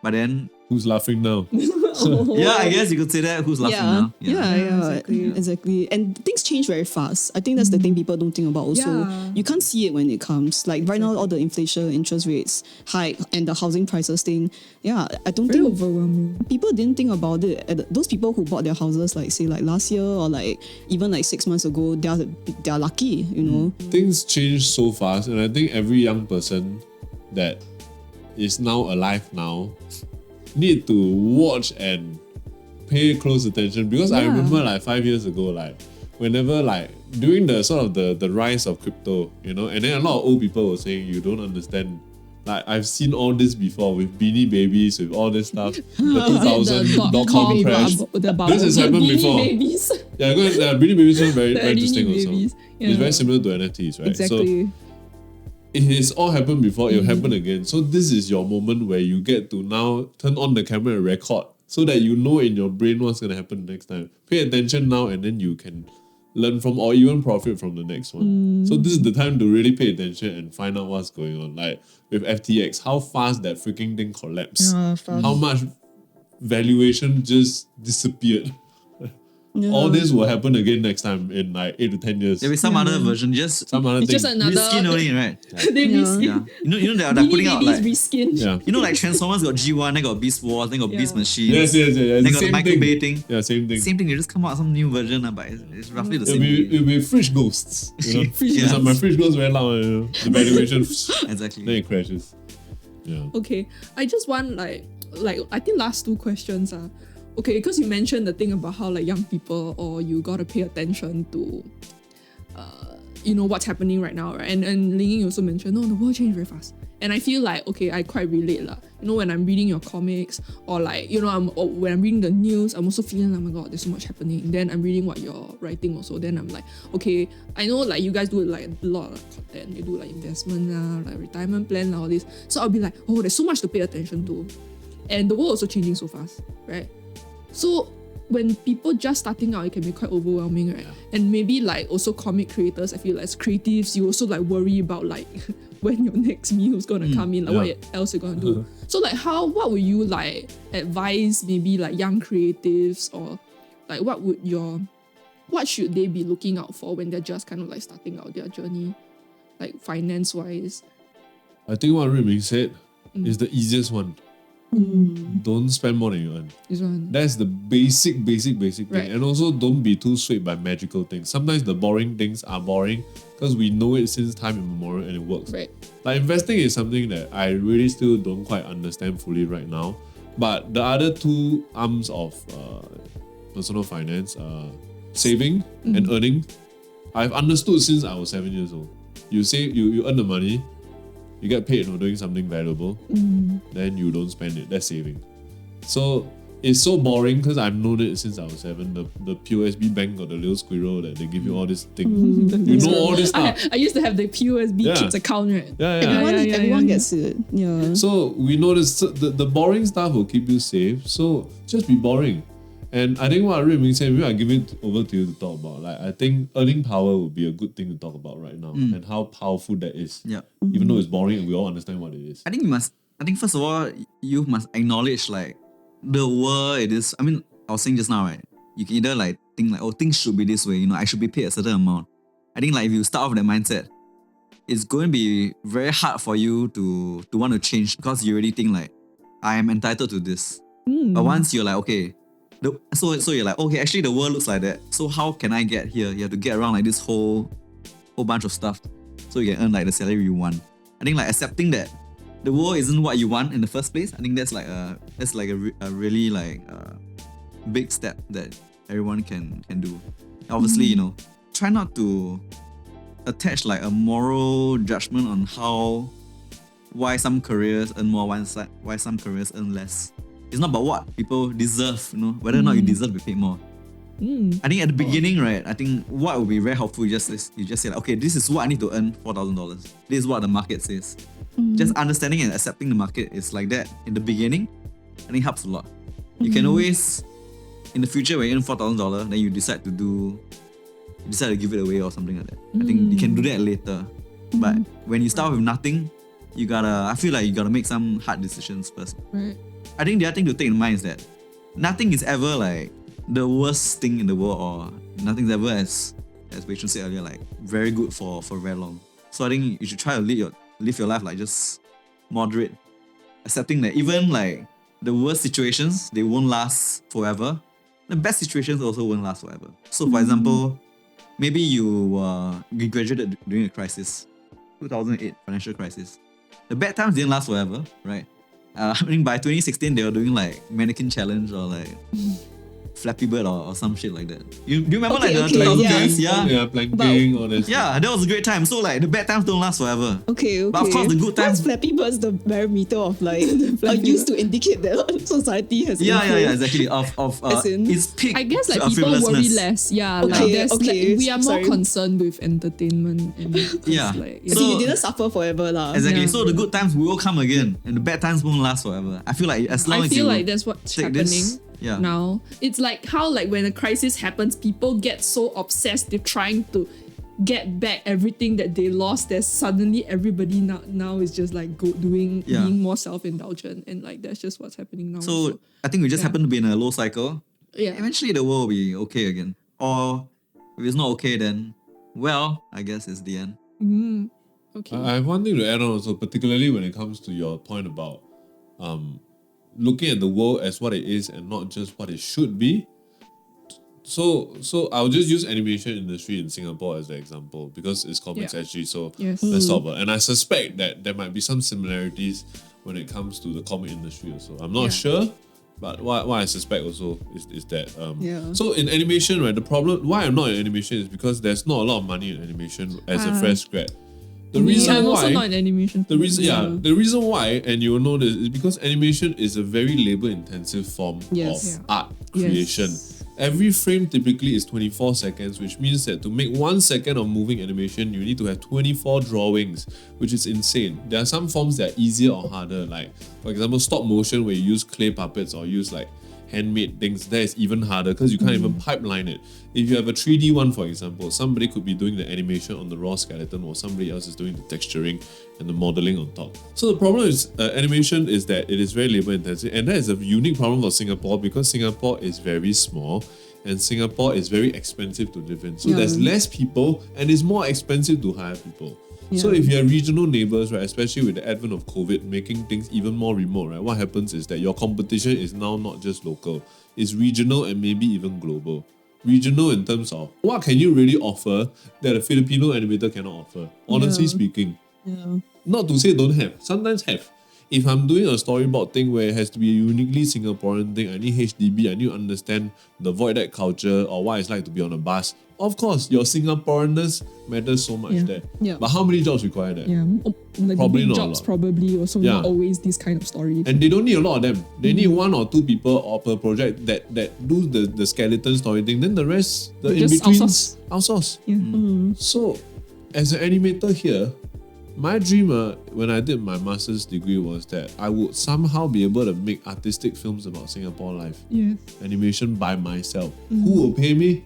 But then, Who's laughing now? yeah, I guess you could say that. Who's laughing now? Yeah, exactly. And things change very fast. I think that's the thing people don't think about also. Yeah. You can't see it when it comes. Like right now, all the inflation, interest rates hike, and the housing prices thing. Yeah, I don't Very think overwhelming. people didn't think about it. Those people who bought their houses, like say like last year or like even like 6 months ago, they're lucky, Things change so fast, and I think every young person that is now alive now need to watch and pay close attention, because I remember like 5 years ago, like whenever like during the sort of the rise of crypto, and then a lot of old people were saying you don't understand. Like I've seen all this before with Beanie Babies, with all this stuff. The 2000 dot-com crash. This has happened before. Babies. Yeah, Beanie Babies was very, very interesting also. Babies. Yeah. It's very similar to NFTs, right? Exactly. So it has all happened before, it'll happen again. So this is your moment where you get to now turn on the camera and record so that you know in your brain what's going to happen next time. Pay attention now and then you can learn from or even profit from the next one. So this is the time to really pay attention and find out what's going on. Like with FTX, how fast that freaking thing collapsed. How much valuation just disappeared. All this will happen again next time in like 8 to 10 years. There'll be some other version, just Some other It's thing. just another. reskin only, right? They reskin. Yeah. They're putting out like, reskin. Yeah. like Transformers got G1, then got Beast Wars, then got Beast Machines. Yes. Then It's got the the same Michael thing. Bay thing. Yeah, same thing. Same thing, you just come out some new version, but it's roughly the It'll same. be fridge ghosts. Yeah. So my fridge goes very loud. The valuation, Exactly. then it crashes. Yeah. Okay, I just want like I think last 2 questions are okay, because you mentioned the thing about how like young people or you gotta pay attention to what's happening right now, right? And Ling Ying also mentioned, the world changed very fast. And I feel like, okay, I quite relate lah. When I'm reading your comics or like, when I'm reading the news, I'm also feeling, oh my god, there's so much happening. Then I'm reading what you're writing also. Then I'm like, okay, I know like you guys do like a lot of content. You do like investment like retirement plan all this. So I'll be like, oh, there's so much to pay attention to. And the world also changing so fast, right? So when people just starting out, it can be quite overwhelming, right? And maybe like also comic creators, I feel like as creatives, you also like worry about like when your next meal is gonna come in, like what else you're gonna do. So like what would you like advise maybe like young creatives, or like what should they be looking out for when they're just kind of like starting out their journey, like finance wise? I think what Ruiming said is the easiest one. Don't spend more than you earn. This one. That's the basic thing. Right. And also don't be too swayed by magical things. Sometimes the boring things are boring because we know it since time immemorial and it works. Right. Like investing is something that I really still don't quite understand fully right now. But the other 2 arms of personal finance, saving and earning, I've understood since I was 7 years old. You save, you earn the money, you get paid for doing something valuable, then you don't spend it. That's saving. So it's so boring because I've known it since I was 7. The POSB bank got the little squirrel that they give you all this thing. You know all this stuff. I used to have the POSB kids account, right? Yeah. Everyone gets it. Yeah. So we know this. The boring stuff will keep you safe. So just be boring. And I think what Ruiming said, maybe I'll give it over to you to talk about. Like I think earning power would be a good thing to talk about right now, and how powerful that is. Yeah. Even though it's boring and we all understand what it is. I think first of all, you must acknowledge like the world it is. I mean, I was saying just now, right? You can either like think like, oh, things should be this way, I should be paid a certain amount. I think like if you start off that mindset, it's going to be very hard for you to want to change because you already think like, I am entitled to this. But once you're like, okay, so you're like, okay, actually the world looks like that. So how can I get here? You have to get around like this whole bunch of stuff so you can earn like the salary you want. I think like accepting that the world isn't what you want in the first place. I think that's like a really like big step that everyone can do. Obviously, you know, try not to attach like a moral judgment on why some careers earn more, why some careers earn less. It's not about what people deserve, you know, whether or not you deserve to be paid more. I think at the beginning, right, I think what would be very helpful you just say like, okay, this is what I need to earn $4,000. This is what the market says. Just understanding and accepting the market is like that in the beginning, I think helps a lot. You can always, in the future when you earn $4,000, then you decide to give it away or something like that. I think you can do that later. But when you start with nothing, I feel like you gotta make some hard decisions first. Right. I think the other thing to take in mind is that nothing is ever like the worst thing in the world, or nothing's ever as Wei Chun said earlier, like very good for very long. So I think you should try to live your life like just moderate, accepting that even like the worst situations, they won't last forever. The best situations also won't last forever. So for example, maybe you graduated during a crisis, 2008 financial crisis. The bad times didn't last forever, right? I mean, by 2016, they were doing like mannequin challenge or like Flappy Bird or some shit like that. You remember like the 2010s? Yeah, planking, all this. Yeah, that was a great time. So like the bad times don't last forever. Okay. But of course the good times. What's Flappy Bird's the barometer of like used to indicate that society has Yeah, exactly. As in? Its peak. I guess like people worry less. Yeah, like there's like, we are more concerned with entertainment and Yeah. like, So you didn't suffer forever lah. Exactly. Yeah. So the good times will come again, and the bad times won't last forever. I feel like as long I as you feel like that's what's take happening this, now. It's like how like when a crisis happens, people get so obsessed with trying to get back everything that they lost that suddenly everybody now is just like being more self-indulgent, and like that's just what's happening now. So I think we just happen to be in a low cycle. Yeah. Eventually the world will be okay again. Or if it's not okay, then well, I guess it's the end. Okay. I have one thing to add on also, particularly when it comes to your point about looking at the world as what it is and not just what it should be. So I'll just use animation industry in Singapore as an example because it's COMIXSG. So let's talk about it. And I suspect that there might be some similarities when it comes to the comic industry also. I'm not sure, but what I suspect also is that so in animation, right, the problem why I'm not in animation is because there's not a lot of money in animation as a fresh grad. The reason I'm why also not in animation. the reason why, and you will know this, is because animation is a very labor-intensive form of art creation. Every frame typically is 24 seconds, which means that to make 1 second of moving animation, you need to have 24 drawings, which is insane. There are some forms that are easier or harder, like for example, stop motion where you use clay puppets or use like handmade things. That is even harder because you can't even pipeline it. If you have a 3D one, for example, somebody could be doing the animation on the raw skeleton while somebody else is doing the texturing and the modeling on top. So the problem is animation is that it is very labor intensive, and that is a unique problem for Singapore because Singapore is very small and Singapore is very expensive to live in. So there's less people and it's more expensive to hire people. So if you have regional neighbors, right, especially with the advent of COVID making things even more remote, right, what happens is that your competition is now not just local, it's regional and maybe even global. Regional in terms of what can you really offer that a Filipino animator cannot offer, honestly speaking. Not to say don't have, sometimes have. If I'm doing a storyboard thing where it has to be a uniquely Singaporean thing, I need HDB, I need to understand the void deck culture or what it's like to be on a bus. Of course, your Singaporeanness matters so much there. But how many jobs require that? Like Probably big not a jobs lot. probably also not always this kind of story. And they don't need a lot of them. They need 1 or 2 people or per project that do the skeleton story thing. Then the rest, the They in just between, outsource. So, as an animator here, my dream when I did my master's degree was that I would somehow be able to make artistic films about Singapore life. Animation by myself. Who will pay me?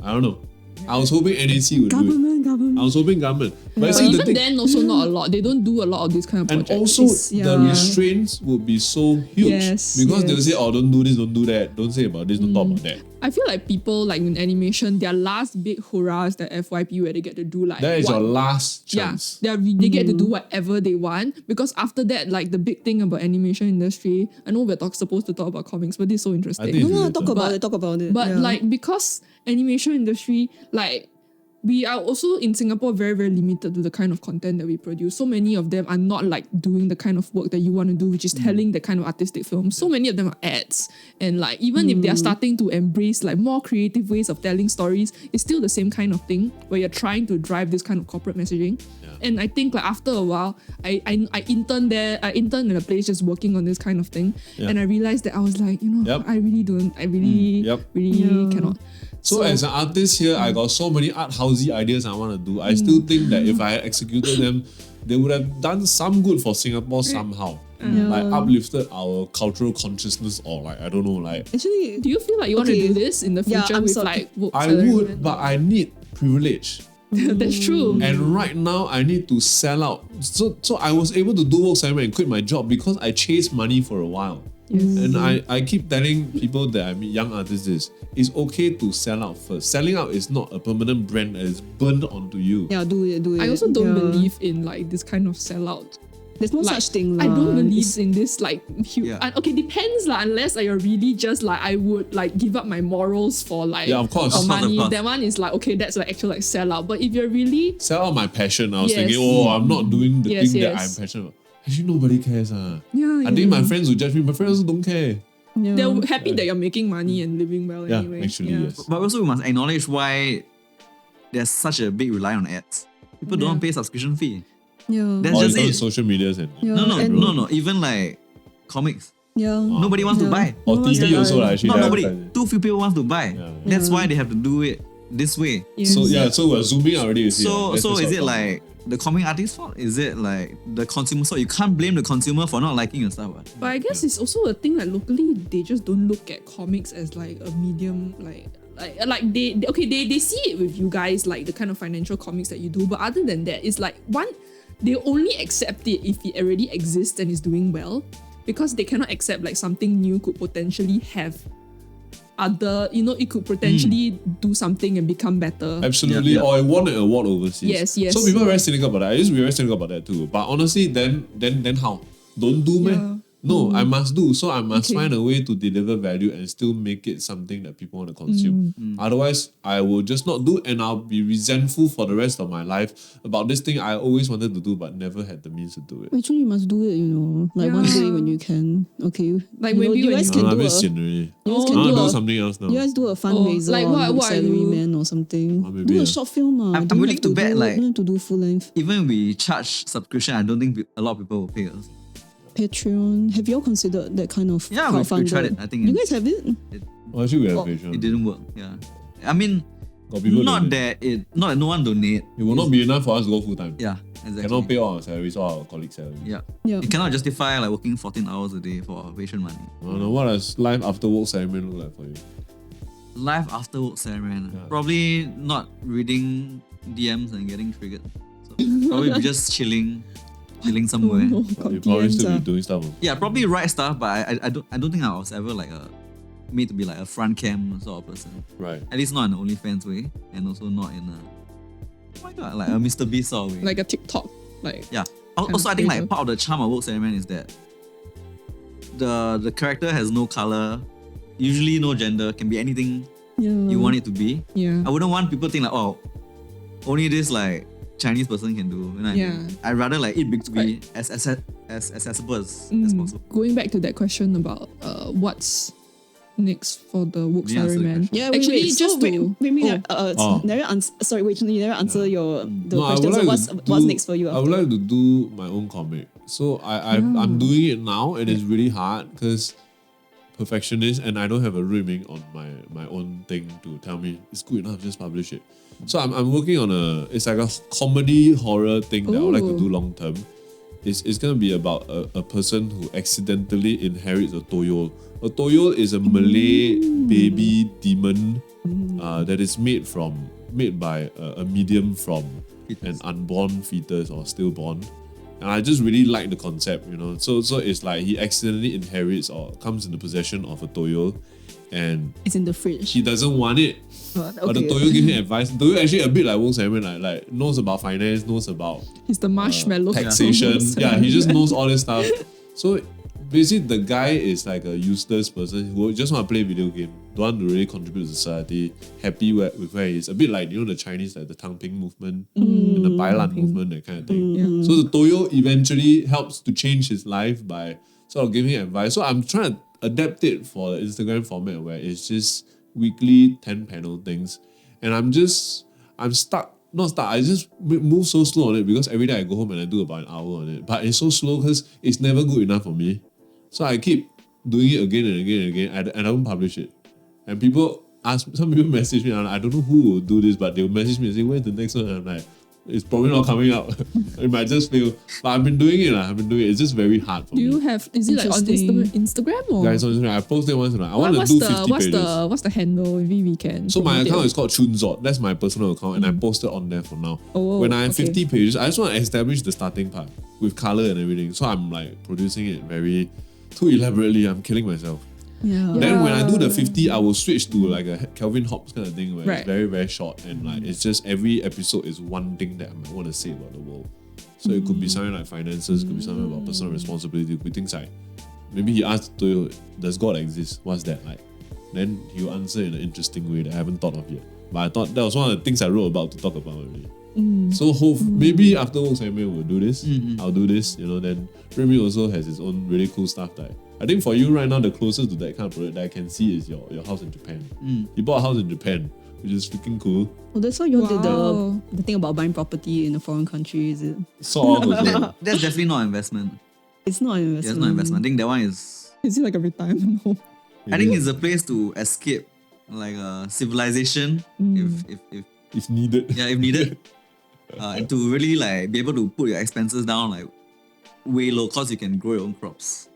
I don't know. I was hoping NAC would do it. Government. I was hoping government. But But see, the even thing, then, also not a lot. They don't do a lot of this kind of and projects. also the restraints would be so huge Yes, because they'll yes. say, oh, don't do this, don't do that, don't say about this, don't talk about that. I feel like people like in animation, their last big hurrah is the FYP where they get to do like That is what- your last chance. Yeah, they get to do whatever they want because after that, like the big thing about animation industry, I know we're supposed to talk about comics, but this is so interesting. I think it's No, related. talk about it. But yeah. like because animation industry, like we are also in Singapore very, very limited to the kind of content that we produce. So many of them are not like doing the kind of work that you want to do, which is telling the kind of artistic film. So many of them are ads. And like even if they're starting to embrace like more creative ways of telling stories, it's still the same kind of thing where you're trying to drive this kind of corporate messaging. And I think like after a while, I interned there, I interned in a place just working on this kind of thing. And I realized that I was like, I really cannot. So as an artist here, I got so many art housey ideas I want to do. I still think that if I had executed them, they would have done some good for Singapore somehow. Like uplifted our cultural consciousness or like, I don't know, like... Actually, Do you feel like you want to do this in the future with like Woke I Salaryman? would, but I need privilege. That's true. And right now, I need to sell out. So I was able to do Woke Salaryman and quit my job because I chased money for a while. And I keep telling people that I meet young artists this, it's okay to sell out first. Selling out is not a permanent brand that is burned onto you. yeah, do it. I also don't believe in like this kind of sellout. There's no Like, such thing. I don't lah. believe in this like Yeah. okay, depends lah, unless like, you're really just like I would like give up my morals for like Yeah, of course. for Of course, money. of course. That one is like okay, that's like actual like sellout. But if you're really Sell out my passion. I was Yes. thinking, I'm not doing the Yes, thing that yes. I'm passionate about. Actually, nobody cares. yeah, I think my friends will judge me. My friends also don't care. Yeah. they're happy that you're making money and living well Yeah, anyway. actually, yes. But also we must acknowledge why there's such a big rely on ads. People don't pay subscription fee. Yeah. That's Or just even it. social medias and Yeah. No. Even like comics. Yeah. Nobody wants to buy. or No one's TV gonna also buy. actually. Not they nobody. advertise it. Too few people want to buy. Yeah. That's Yeah. why they have to do it this way. Yes. So we're zooming already. You see, So That's so the is sort it of like the comic artist's fault? Is it like the consumer fault? You can't blame the consumer for not liking your stuff. What? But I guess it's also a thing like locally they just don't look at comics as like a medium like they see it with you guys like the kind of financial comics that you do, but other than that it's like one they only accept it if it already exists and is doing well because they cannot accept like something new could potentially have other it could potentially do something and become better. Absolutely, Yeah. or I won an award overseas. Yes. So people are very cynical about that. I used to be very cynical about that too. But honestly, then how? Don't do, Yeah. man. No, I must do. So I must Okay. find a way to deliver value and still make it something that people want to consume. Otherwise, I will just not do and I'll be resentful for the rest of my life about this thing I always wanted to do but never had the means to do it. Actually, you must do it, like one Yeah. day when you can. Okay. Like You know, maybe you when guys you- can I'm do a a, bit sian already. you guys I can want do to do a, something else now. you guys do a fundraiser like what- on what are you- Salaryman or something. maybe, Do yeah. a short film. I'm Don't willing have to bet, do, like- don't have to do full length. Even if we charge subscription, I don't think a lot of people will pay us. Patreon. Have you all considered that kind of Yeah, we crowdfunder? tried it. I think You it- guys have it? Oh, actually, we have Oh, Patreon. It didn't work. Yeah, I mean, Got people not donate. that no one donate. It will not be enough for us to go full time. Yeah, exactly. Cannot pay all our salaries or our colleagues' salaries. Yeah. Yeah. You cannot justify like working 14 hours a day for patient money. I don't know, what does life after Woke Salaryman look like for you? Life after work ceremony. Yeah. Probably not reading DMs and getting triggered. So probably be just chilling somewhere. Oh, But you probably still DMs, be doing stuff. Yeah, probably write stuff, but I don't think I was ever like made to be like a front cam sort of person. Right. At least not in an OnlyFans way, and also not in a oh my god, like a Mr. Beast sort of way. like a TikTok like Yeah. kind Also, of I think creator. like part of the charm of Woke Salaryman is that the character has no color, usually no gender, can be anything Yeah. you want it to be. yeah. I wouldn't want people to think like, oh, only this like Chinese person can do. You know what I Yeah. mean? I'd rather like it to be as accessible as possible. Going back to that question about what's next for the Woke Did you answer the Salaryman. question? Yeah, Actually, wait, just so to Oh. you never answer your the No, I question. would So like what's to what's do- next for you? I would like to do my own comic. So I'm doing it now and it's really hard because perfectionist and I don't have a Ruiming on my own thing to tell me it's good enough, just publish it. So I'm working on it's like a comedy horror thing that I would like to do long term. It's gonna be about a person who accidentally inherits a toyol. A toyol is a Malay baby demon that is made by a medium from an unborn fetus or stillborn. And I just really like the concept, So it's like he accidentally inherits or comes into possession of a toyol, and It's in the fridge. he doesn't want it. But the Toyo give him advice. Toyo actually a bit like Woke Salaryman, like knows about finance, knows about He's the marshmallow taxation. Yeah, he just knows all this stuff. So basically, the guy is like a useless person who just want to play video game, don't want to really contribute to society, happy with where he is. A bit like, the Chinese, like the Tangping movement and the Bailan movement, that kind of thing. So the Toyo eventually helps to change his life by sort of giving advice. So I'm trying to adapt it for the Instagram format where it's just weekly 10 panel things. And I'm stuck. Not stuck, I just move so slow on it because every day I go home and I do about an hour on it. But it's so slow because it's never good enough for me. So I keep doing it again and again and again, and I don't publish it. And some people message me, and I don't know who will do this, but they'll message me and say, where's the next one? And I'm like, it's probably not coming out. It might just fail. But I've been doing it. It's just very hard for me. Is it like on Instagram or? Guys, on Instagram, I post it once in a while. I want to do 50 pages. What's the handle? Maybe we can. So my account is called Choon. That's my personal account, and I posted on there for now. When I have 50 pages, I just want to establish the starting part with color and everything. So I'm like producing it very too elaborately. I'm killing myself. Yeah. Then when I do the 50, I will switch to like a Kelvin Hobbes kind of thing where it's very, very short and like it's just every episode is one thing that I might want to say about the world. So it could be something like finances, it could be something about personal responsibility, it could be things like maybe he asked Toyo, does God exist? What's that like? Then he'll answer in an interesting way that I haven't thought of yet. But I thought that was one of the things I wrote about to talk about already. So maybe after Woke Salaryman we'll do this. I'll do this, then Ruiming also has its own really cool stuff that I think for you right now the closest to that kind of product that I can see is your house in Japan. You bought a house in Japan, which is freaking cool. Well, that's why you all did the thing about buying property in a foreign country, is it? Sort of also. That's definitely not investment. It's not an investment. Yeah, it's not investment. I think that one is. Is it like a retirement home? I think it's a place to escape like a civilization If needed. if needed. And to really like be able to put your expenses down like way low because you can grow your own crops.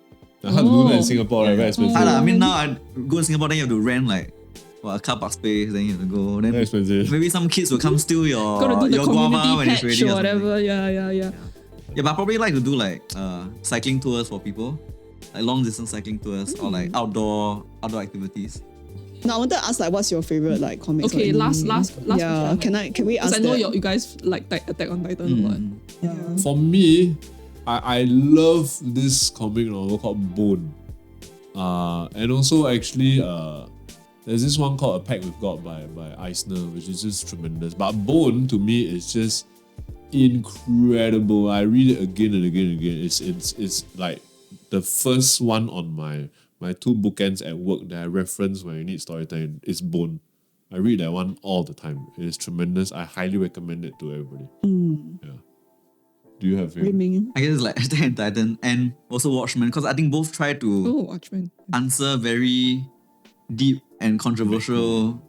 How to do that in Singapore, right? Very expensive. I mean now I go to Singapore, then you have to rent like a car park space, then you have to go. Then Very expensive. maybe some kids will come steal Gotta do the your guava when community it's ready patch or or whatever. Yeah. Yeah, but I probably like to do like cycling tours for people, like long distance cycling tours or like outdoor activities. Now I wanted to ask, like, what's your favorite like comics? Okay, or last yeah, question. can we ask? Because I know that? you guys like Attack on Titan a lot. Yeah. For me, I love this comic novel called Bone. And also actually there's this one called A Pact with God by Eisner, which is just tremendous. But Bone to me is just incredible. I read it again and again and again. It's like the first one on my two bookends at work that I reference when I need storytelling is Bone. I read that one all the time. It is tremendous. I highly recommend it to everybody. Yeah. Do you have favorite? Ruiming. I guess it's like Attack on Titan and also Watchmen because I think both try to Oh, Watchmen. answer very deep and controversial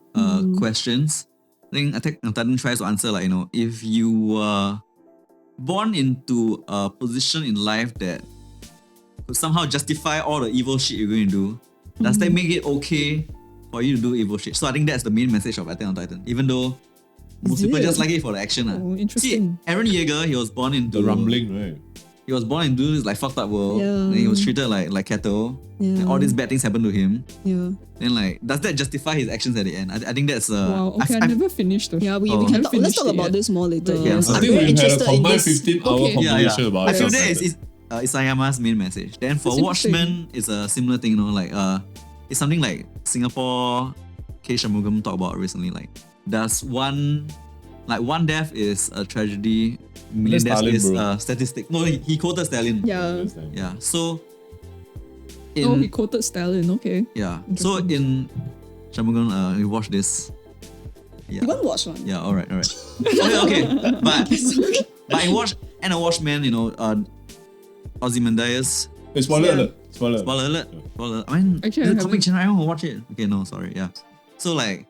questions. I think Attack on Titan tries to answer like, if you were born into a position in life that could somehow justify all the evil shit you're going to do, does that make it okay for you to do evil shit? So I think that's the main message of Attack on Titan. Even though most people just like it for the action. Oh, interesting. See, Eren Yeager, he was born into The Rumbling, right? He was born into this like fucked up world. Yeah. Then he was treated like cattle. Yeah. And all these bad things happened to him. Yeah. Then like, does that justify his actions at the end? I think that's Wow, okay, I never finished the Yeah, we Oh. can Haven't talk, let's finished talk it about yet. this more later. Yeah, I'm so I think very we had a interested in combined this. 15-hour Okay. conversation about I it. feel that is Isayama's main message. Then for That's interesting. Watchmen, it's a similar thing, like it's something like Singapore K. Shanmugam talked about recently. Like, does one death is a tragedy, million deaths Stalin, is bro. a statistic. No, he quoted Stalin. Yeah. Yeah. So Oh, he quoted Stalin. Okay. yeah. So in Shanmugam, we watched this. Yeah. You want to watch one? Yeah, alright. okay. But in Watchmen, Ozymandias. Hey, spoiler Yeah. alert. Spoiler alert. Spoiler alert. Spoiler. I mean, Actually, it's I a comic channel. Everyone will watch it. Okay, no, sorry. Yeah. So like,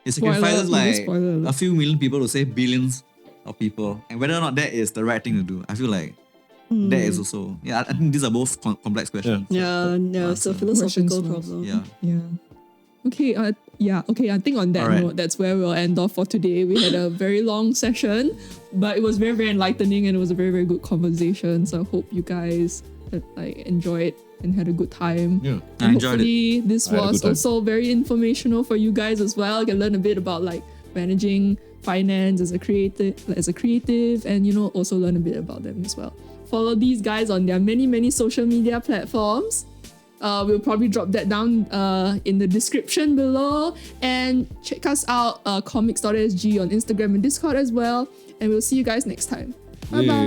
it sacrifices Spoiler, like spoiler alert. a few million people to save billions of people, and whether or not that is the right thing to do, I feel like that is also. Yeah, I think these are both complex questions. Yeah, it's a philosophical Questions. problem. Yeah. Yeah. Okay. Okay. I think on that Alright. note, that's where we'll end off for today. We had a very long session, but it was very, very enlightening and it was a very, very good conversation. So I hope you guys enjoyed and had a good time. Yeah. I And enjoyed it. hopefully this I had a was good time. also very informational for you guys as well. You can learn a bit about like managing finance as a creative, and also learn a bit about them as well. Follow these guys on their many social media platforms. We'll probably drop that down in the description below, and check us out comics.sg on Instagram and Discord as well, and we'll see you guys next time. Bye Yay. bye.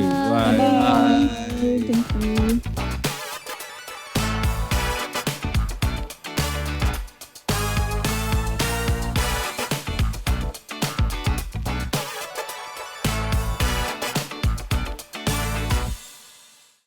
Bye. Thank you.